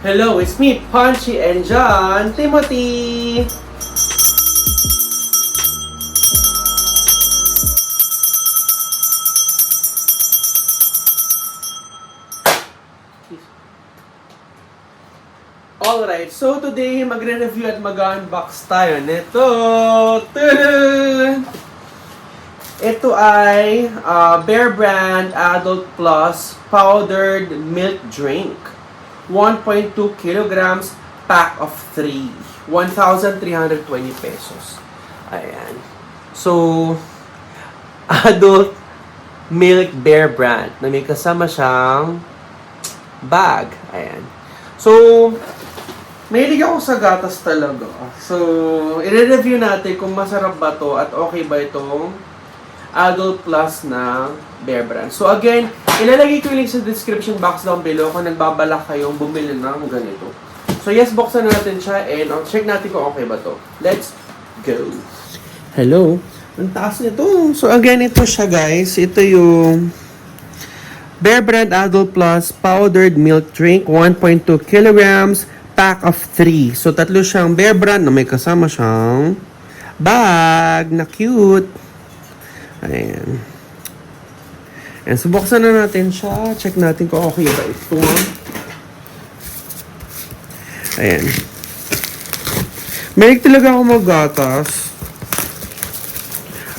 Hello, it's me, Punchy and John Timothy! Alright, so today magre-review at mag-unbox tayo nito. Tadaan! Ito ay Bear Brand Adult Plus Powdered Milk Drink. 1.2 kilograms, pack of 3. 1,320 pesos. Ayan. So, Adult Milk Bear Brand na may kasama siyang bag. Ayan. So, mahilig ako sa gatas talaga. So, i-review natin kung masarap ba to at okay ba itong Adult Plus na Bear Brand. So again, ilalagay ko yung link sa description box down below kung nagbabalak kayong bumili ng ganito. So yes, buksan natin siya and check natin kung okay ba to. Let's go! Hello! Ang taas nito. So again, ito siya guys. Ito yung Bear Brand Adult Plus Powdered Milk Drink. 1.2 kilograms, pack of 3. So tatlo siyang Bear Brand na may kasama siyang bag na cute. Ayan. And so, buksan na natin siya. Check natin kung okay ba ito. Ayan. Mahilig talaga ako maggatas.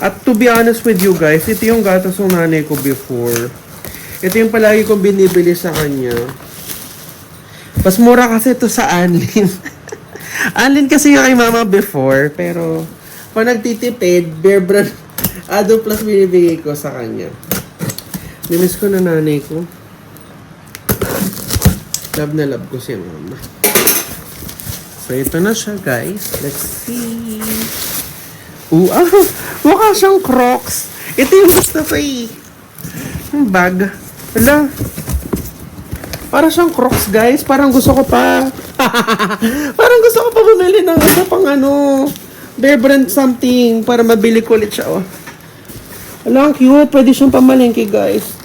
At to be honest with you guys, ito yung gatas ng nanay ko before. Ito yung palagi kong binibili sa kanya. Mas mura kasi ito sa Anlin. Anlin kasi yung kay mama before. Pero, pag nagtitipid, Bear Brand Adult Plus binibigay ko sa kanya. Nimiss ko na nanay ko. Love na love ko si mama. So, ito na siya, guys. Let's see. Mukha siyang Crocs. Ito yung gusto ko eh. Yung bag. Hala. Para siyang Crocs, guys. Parang gusto ko pa. Parang gusto ko pa bumili ng isa pang Bear Brand something para mabili ko ulit siya, oh. Alam, cute. Pwede siyang pamalengke, guys.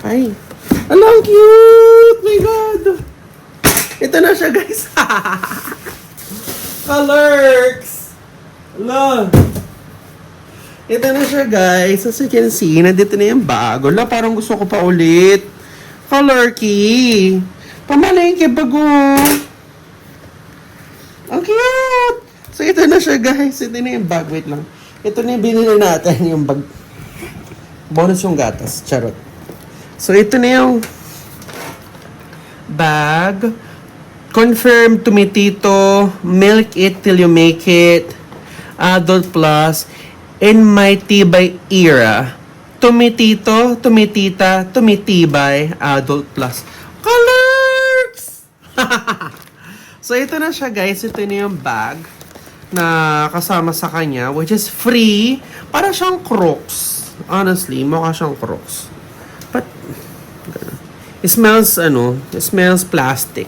Ay. Alam, cute. My God. Ito na siya, guys. Colorks. Alam. Ito na siya, guys. As you can see, nandito na yung bag. Wala, parang gusto ko pa ulit. Colorky. Pamalengke, bago. Ang cute. So, ito na siya, guys. Ito na yung bag. Wait lang. Ito na yung binili natin, yung bag. Bonus yung gatas. Charot. So, ito na yung bag. Confirm Tumitito. Milk it till you make it. Adult Plus. In my tibay era. Tumitito, tumitita, tumitibay. Adult Plus. Colors! So, ito na siya, guys. Ito na yung bag na kasama sa kanya, which is free. Para siyang Crocs. Honestly, mukha siyang Crocs. But, it smells, it smells plastic.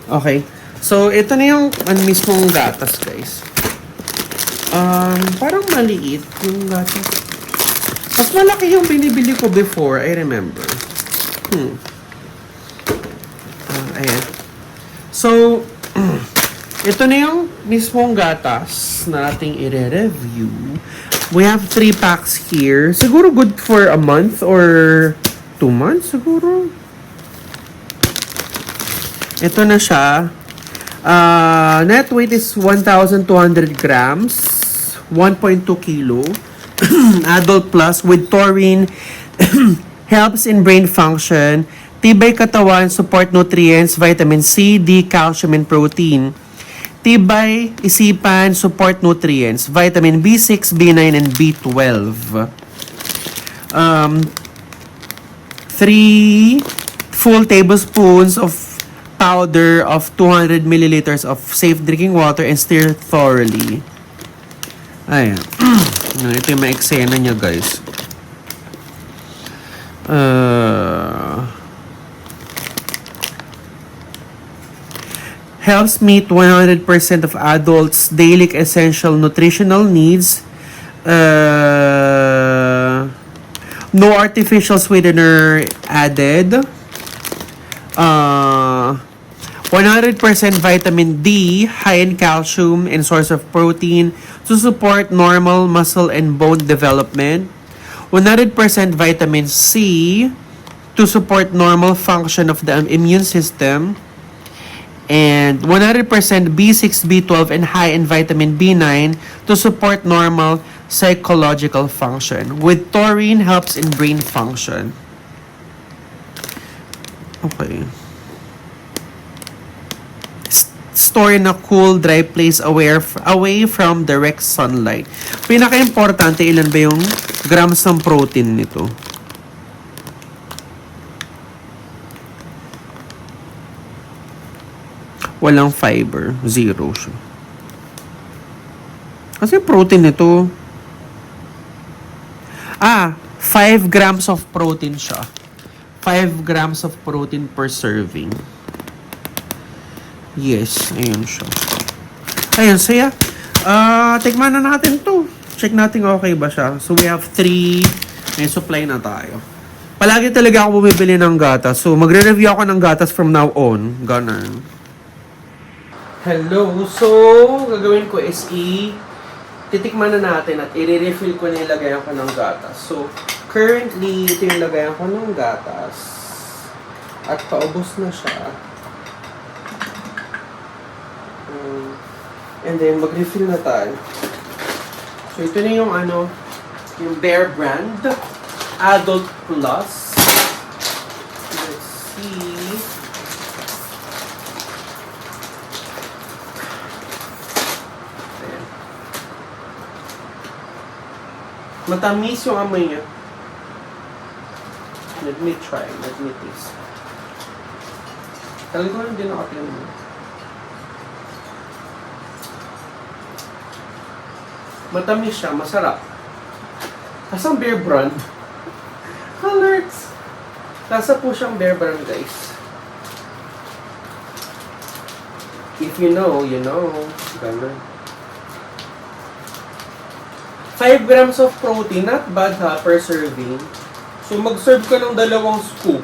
Okay. So, ito na yung mismong gatas, guys. Parang maliit yung gatas. Mas malaki yung binibili ko before, I remember. Ayan. So, ito na yung mismong gatas na ating i-review. We have 3 packs here. Siguro good for a month or 2 months siguro. Ito na siya. Net weight is 1,200 grams. 1.2 kilo. Adult Plus with taurine. Helps in brain function. Tibay katawan, support nutrients, vitamin C, D, calcium, and protein. Tibay isipan, support nutrients, vitamin B6, B9, and B12. 3 full tablespoons of powder of 200 milliliters of safe drinking water and stir thoroughly. Ayan. Ito yung ma-eksena niya, guys. Helps meet 100% of adults' daily essential nutritional needs. No artificial sweetener added. 100% vitamin D, high in calcium and source of protein to support normal muscle and bone development. 100% vitamin C to support normal function of the immune system. And 100% B6, B12, and high in vitamin B9 to support normal psychological function. With taurine, helps in brain function. Okay. Store in a cool, dry place away from direct sunlight. Pinaka-importante, ilan ba yung grams ng protein nito? Walang fiber. Zero siya. Kasi protein nito. 5 grams of protein siya. 5 grams of protein per serving. Yes, ayun siya. Ayun, saya. Tikman na natin to. Check natin okay ba siya. So, we have 3. May supply na tayo. Palagi talaga ako bumibili ng gatas. So, magre-review ako ng gatas from now on. Ganun. Hello. So, gagawin ko is titikman na natin at i-refill ko na ilagayan ko ng gatas. So, currently, ito yung lagayan ko ng gatas. At paubos na siya. And then, mag-refill na tayo. So, ito na yung yung Bear Brand Adult Plus. Let's see. Ayan. Matamis yung amoy niya. Let me try. Let me taste. Talagang hindi nakatin mo. Matamis siya, masarap. Kasang Bear Brand. Alerts! Kasa po siyang Bear Brand, guys. If you know, you know. Ganun. 5 grams of protein, not bad ha, per serving. So, mag-serve ka ng 2 scoop.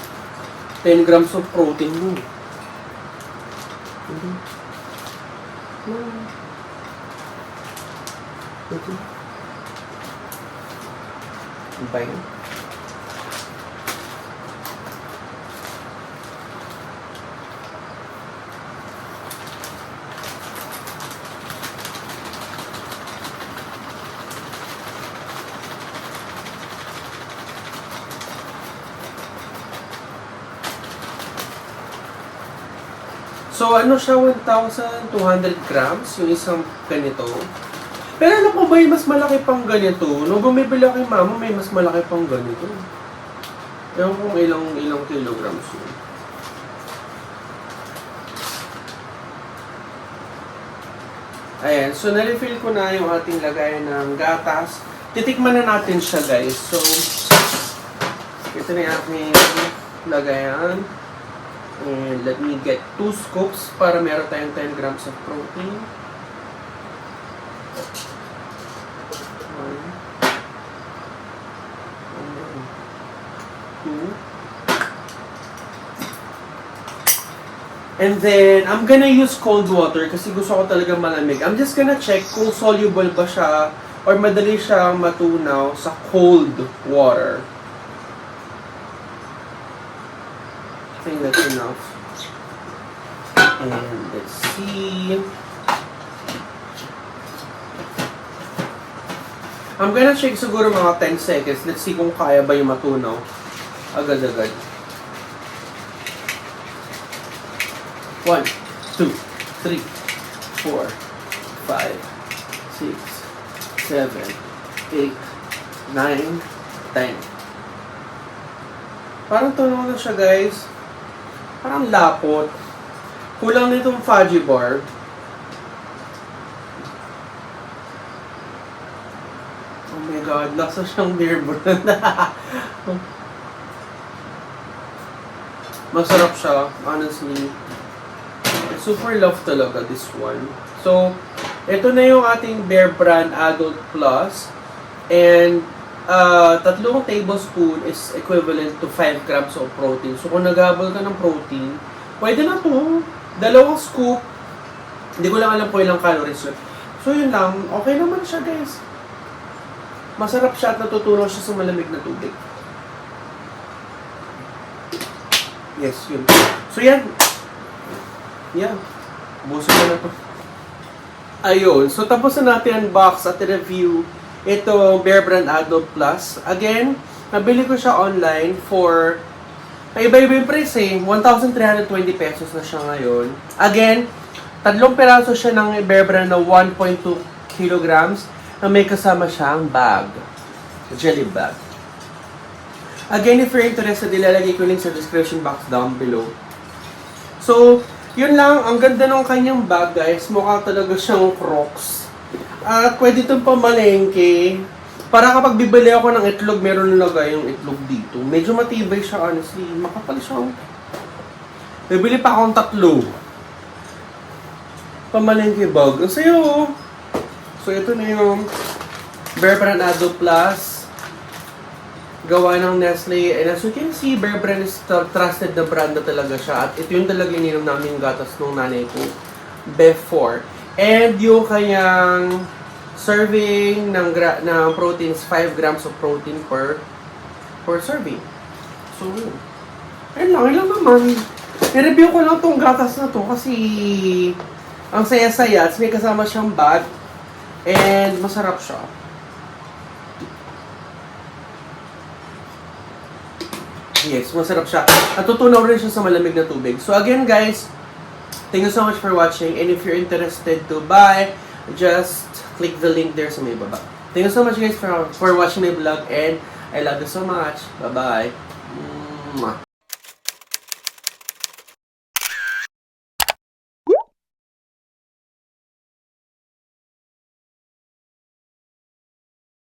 10 grams of protein mo. Ba yun? So, ano siya, 1,200 grams, yung isang ganito. Pero ano po ba yung mas malaki pang ganito? Nung bumibili ako kay mama, may mas malaki pang ganito. Ewan kung ilang kilograms yun. Ayan, so na-refill ko na yung ating lagayan ng gatas. Titikman na natin siya, guys. So, ito na yung aking lagayan. And let me get 2 scoops para meron tayong 10 grams of protein. 1, 2. And then, I'm gonna use cold water kasi gusto ko talaga malamig. I'm just gonna check kung soluble ba siya or madali siyang matunaw sa cold water. I think that's enough. And let's see. I'm gonna check siguro mga 10 seconds. Let's see kung kaya ba yung matunaw. Agad-agad. 1, 2, 3, 4, 5, 6, 7, 8, 9, 10. Parang tunaw na siya, guys. Parang lapot. Kulang nitong fudgy bar. Oh my god, lasa siyang Bear Brand. Masarap siya, honestly. I super love talaga this one. So, ito na yung ating Bear Brand Adult Plus. And 3 tablespoon is equivalent to 5 grams of protein. So, kung naghabol ka ng protein, pwede na to. 2 scoop. Hindi ko lang alam po ilang calories yun. So, yun lang. Okay naman siya, guys. Masarap siya at natutunaw siya sa malamig na tubig. Yes, yun. So, yan. Yan. Buso na to. Ayun. So, tapos na natin unbox at review ito Bear Brand Adult Plus. Again, nabili ko siya online for iba-iba yung price eh. 1,320 pesos na siya ngayon. Again, 3 peraso siya ng Bear Brand na 1.2 kilograms na may kasama siyang bag. Jelly bag. Again, if you're interested, ilalagay ko link sa description box down below. So, yun lang. Ang ganda ng kanyang bag, guys. Mukha talaga siyang Crocs. At pwede itong pamalengke. Para kapag bibili ako ng itlog, meron nilagay yung itlog dito. Medyo matibay siya, honestly. Makapal siya. Bibili pa akong 3. Pamalengke bag. Ang sayo. So, ito na yung Bear Brand Adult Plus. Gawa ng Nestle. And as you can see, Bear Brand is trusted na brand na talaga siya. At ito yung talaga ininom namin gatas nung nanay ko before. And yung kanyang serving ng proteins, 5 grams of protein per serving. So, ayun lang naman. I-review ko lang tong gatas na to kasi ang saya-saya at may kasama siyang bag and masarap siya. Yes, masarap siya. At tutunaw rin siya sa malamig na tubig. So again guys, thank you so much for watching. And if you're interested to buy, just click the link there sa may baba. Thank you so much guys for watching my vlog and I love you so much. Bye-bye.